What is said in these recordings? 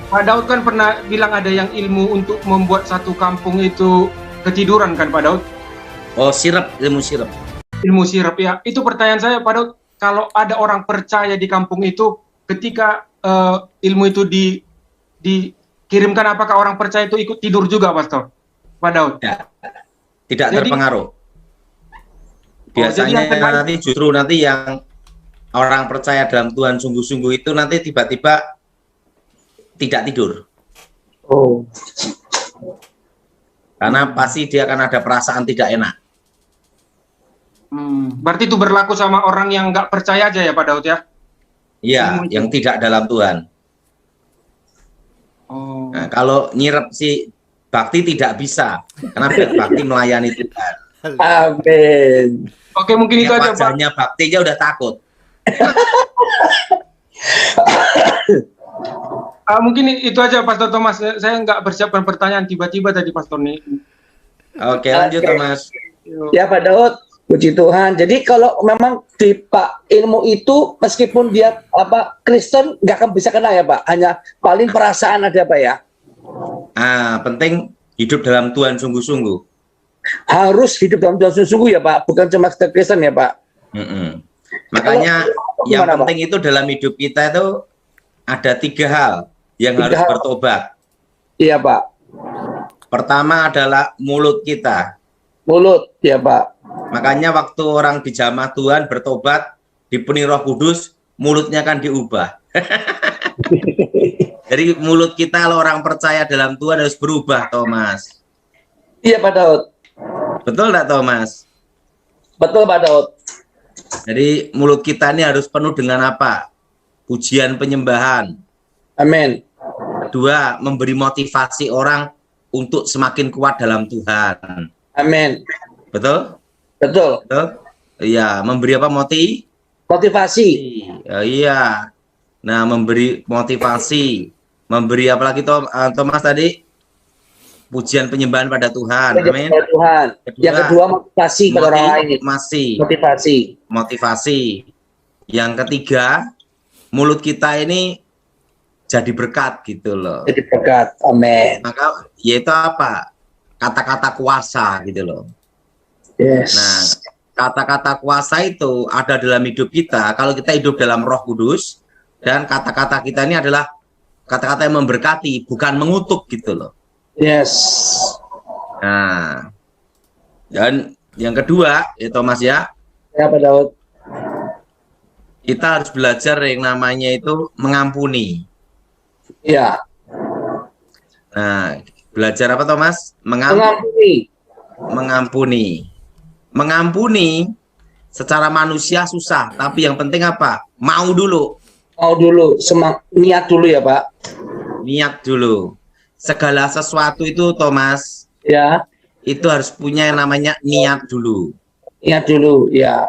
Pak Daud kan pernah bilang ada yang ilmu untuk membuat satu kampung itu ketiduran kan Pak Daud? Oh, sirap, ilmu sirap. Ilmu sirap ya. Itu pertanyaan saya Pak Daud, kalau ada orang percaya di kampung itu, ketika ilmu itu dikirimkan, apakah orang percaya itu ikut tidur juga, Pastor? Pak Daud? Ya, tidak Jadi, terpengaruh. jadi Biasanya yang nanti justru nanti yang orang percaya dalam Tuhan sungguh-sungguh itu nanti tiba-tiba tidak tidur. Oh. Karena pasti dia akan ada perasaan tidak enak. Berarti itu berlaku sama orang yang nggak percaya aja ya Pak Daud ya? Iya, yang tidak dalam Tuhan. Oh. Nah, kalau nyirep si bakti tidak bisa, karena bakti melayani Tuhan. Amin. Oke, mungkin itu aja Pak. Wajahnya baktinya udah takut. Mungkin itu aja Pastor Thomas. Saya nggak persiapkan pertanyaan, tiba-tiba tadi Pastor nih. Oke, lanjut Thomas. Ya Pak Daud, puji Tuhan. Jadi kalau memang di Pak ilmu itu meskipun dia Kristen nggak akan bisa kena ya Pak, hanya paling perasaan ada Pak ya. Penting hidup dalam Tuhan sungguh-sungguh. Harus hidup dalam Tuhan sungguh-sungguh ya Pak, bukan cuma sekedar Kristen ya Pak. Makanya yang gimana, penting Pak? itu dalam hidup kita itu ada 3 hal yang harus bertobat. Iya Pak. Pertama adalah mulut kita. Mulut ya Pak. Makanya waktu orang dijamah Tuhan bertobat, dipenuhi Roh Kudus, mulutnya kan diubah. Jadi mulut kita kalau orang percaya dalam Tuhan harus berubah, Thomas. Iya Pak Daud. Betul nggak, Thomas? Betul Pak Daud. Jadi mulut kita ini harus penuh dengan apa? Pujian penyembahan. Amin. Kedua, memberi motivasi orang untuk semakin kuat dalam Tuhan. Amin. Betul? Betul. Betul? Iya, memberi apa? Motivasi. Iya. Nah, memberi motivasi, memberi apa lagi Thomas tadi? Pujian penyembahan pada Tuhan. Amin. Pada Tuhan. Yang kedua motivasi pada orang lain. Motivasi. Yang ketiga, mulut kita ini jadi berkat gitu loh. Jadi berkat. Amin. Maka yaitu apa? Kata-kata kuasa gitu loh. Yes. Nah, kata-kata kuasa itu ada dalam hidup kita kalau kita hidup dalam Roh Kudus, dan kata-kata kita ini adalah kata-kata yang memberkati, bukan mengutuk gitu loh. Yes. Nah, dan yang kedua, ya Thomas ya. Ya Pak Daud. Kita harus belajar yang namanya itu mengampuni. Ya. Nah, belajar apa Thomas? Mengampuni. Mengampuni secara manusia susah, tapi yang penting apa? Mau dulu. Mau dulu, niat dulu ya Pak. Niat dulu. Segala sesuatu itu Thomas, ya, itu harus punya yang namanya niat dulu. Niat dulu, ya.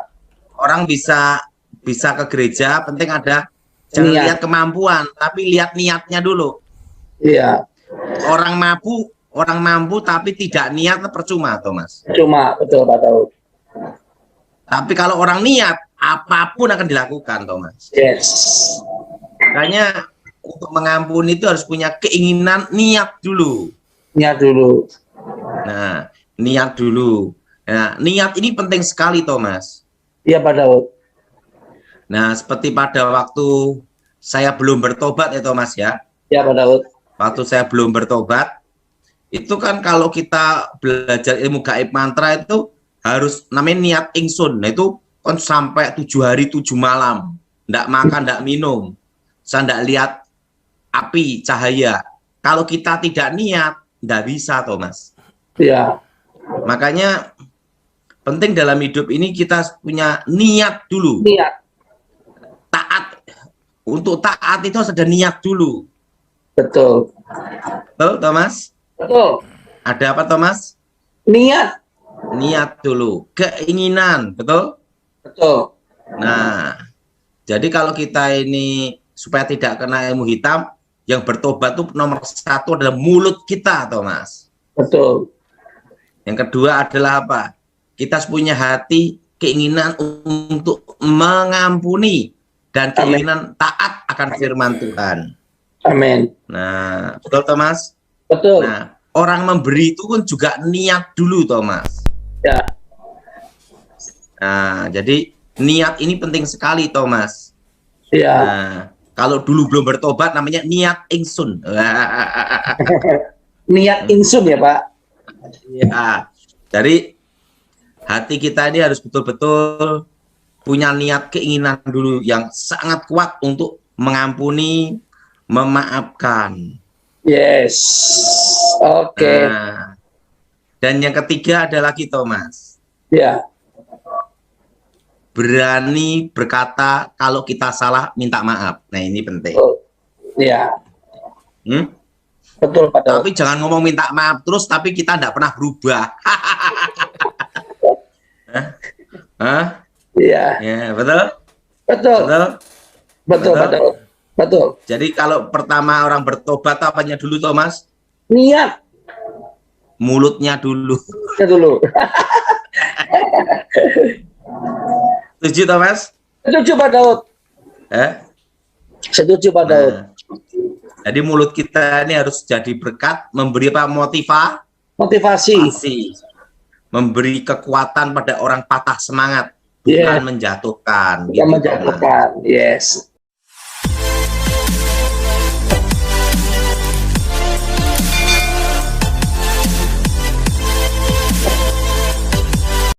Orang bisa ke gereja, penting ada jangan lihat kemampuan, tapi lihat niatnya dulu. Iya. Orang mampu tapi tidak niat percuma, Thomas. Cuma, betul Pak Daud. Tapi kalau orang niat, apapun akan dilakukan, Thomas. Yes. Makanya untuk mengampuni itu harus punya keinginan, niat dulu. Niat dulu. Nah, niat dulu. Nah, niat ini penting sekali, Thomas. Iya, Pak Daud. Nah, seperti pada waktu saya belum bertobat ya, Thomas ya. Iya, Pak Daud. Waktu saya belum bertobat, itu kan kalau kita belajar ilmu gaib mantra itu harus namanya niat ingsun. Nah, itu kan sampai 7 hari 7 malam. Nggak makan, nggak minum. Saya nggak lihat api, cahaya. Kalau kita tidak niat, nggak bisa, Thomas. Iya. Makanya penting dalam hidup ini kita punya niat dulu. Niat. Taat. Untuk taat itu harus ada niat dulu. Betul. Betul, Thomas? Betul. Ada apa, Thomas? Niat. Niat dulu. Keinginan, betul? Betul. Nah, jadi kalau kita ini supaya tidak kena ilmu hitam, yang bertobat itu nomor 1 adalah mulut kita, Thomas. Betul. Yang kedua adalah apa? Kita punya hati, keinginan untuk mengampuni dan keinginan taat akan firman Tuhan. Amin. Nah, betul Thomas? Betul. Nah, orang memberi itu pun juga niat dulu Thomas. Ya. Nah, jadi niat ini penting sekali Thomas. Iya. Nah, kalau dulu belum bertobat namanya niat ingsun. Niat insun ya Pak. Ya, jadi hati kita ini harus betul-betul punya niat keinginan dulu yang sangat kuat untuk mengampuni, memaafkan. Yes. Oke. Nah, dan yang ketiga ada lagi Thomas, Ya. berani berkata kalau kita salah minta maaf. Nah ini penting. Betul. Ya. Hmm? Betul Pak Daud. Tapi jangan ngomong minta maaf terus, tapi kita tidak pernah berubah. Hah? Iya. Ya betul. Betul. Betul. Betul Pak Daud. Betul. Jadi kalau pertama orang bertobat apanya dulu Thomas? Niat Mulutnya dulu. dulu. Setuju Thomas? Setuju Pak Daud. Setuju Pak Daud. Nah, jadi mulut kita ini harus jadi berkat, memberi apa? Motivasi. Memberi kekuatan pada orang patah semangat, bukan menjatuhkan. Bukan menjatuhkan. Yes.